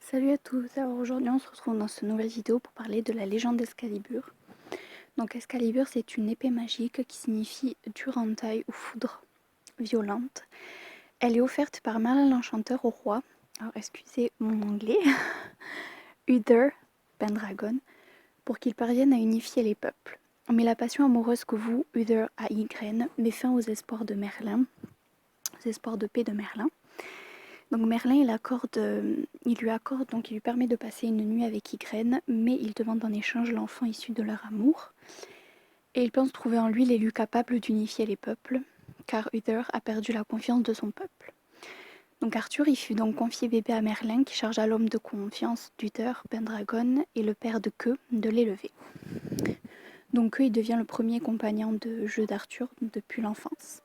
Salut à tous, alors aujourd'hui on se retrouve dans cette nouvelle vidéo pour parler de la légende d'Excalibur. Donc Excalibur c'est une épée magique qui signifie dure en taille ou foudre violente. Elle est offerte par Merlin l'Enchanteur au roi, alors excusez mon anglais, Uther Pendragon, pour qu'il parvienne à unifier les peuples. Mais la passion amoureuse que voue Uther à Ygraine met fin aux espoirs de Merlin, aux espoirs de paix de Merlin. Donc Merlin, il lui permet de passer une nuit avec Ygraine, mais il demande en échange l'enfant issu de leur amour. Et il pense trouver en lui l'élu capable d'unifier les peuples, car Uther a perdu la confiance de son peuple. Donc Arthur, il fut donc confié bébé à Merlin, qui chargea l'homme de confiance d'Uther, Pendragon, et le père de Queux, de l'élever. Donc Queux, il devient le premier compagnon de jeu d'Arthur depuis l'enfance.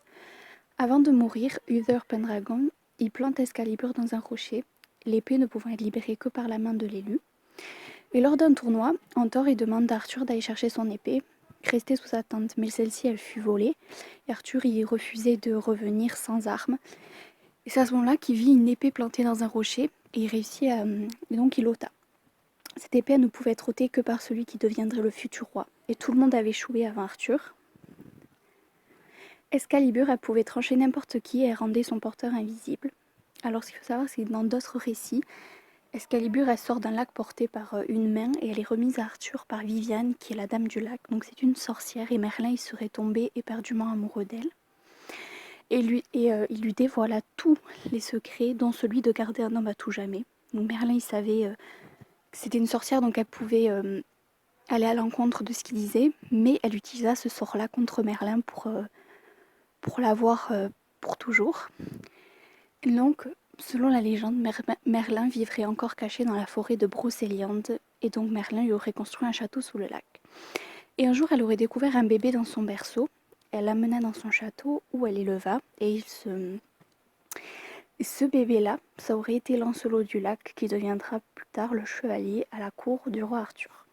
Avant de mourir, Uther Pendragon, il plante Excalibur dans un rocher, l'épée ne pouvant être libérée que par la main de l'élu. Et lors d'un tournoi, Antor il demande à Arthur d'aller chercher son épée, restée sous sa tente, mais celle-ci elle fut volée. Et Arthur y refusait de revenir sans armes. Et c'est à ce moment-là qu'il vit une épée plantée dans un rocher et il réussit à. Et donc il ôta. Cette épée elle ne pouvait être ôtée que par celui qui deviendrait le futur roi. Et tout le monde avait échoué avant Arthur. Excalibur, elle pouvait trancher n'importe qui et elle rendait son porteur invisible. Alors ce qu'il faut savoir, c'est que dans d'autres récits, Excalibur, elle sort d'un lac porté par une main et elle est remise à Arthur par Viviane, qui est la dame du lac. Donc c'est une sorcière et Merlin, il serait tombé éperdument amoureux d'elle. Et il lui dévoila tous les secrets, dont celui de garder un homme à tout jamais. Donc Merlin, il savait que c'était une sorcière, donc elle pouvait aller à l'encontre de ce qu'il disait, mais elle utilisa ce sort-là contre Merlin pour l'avoir pour toujours. Donc, selon la légende, Merlin vivrait encore caché dans la forêt de Brocéliande, et donc Merlin lui aurait construit un château sous le lac. Et un jour, elle aurait découvert un bébé dans son berceau, elle l'amena dans son château, où elle éleva, et ce bébé-là, ça aurait été Lancelot du Lac, qui deviendra plus tard le chevalier à la cour du roi Arthur.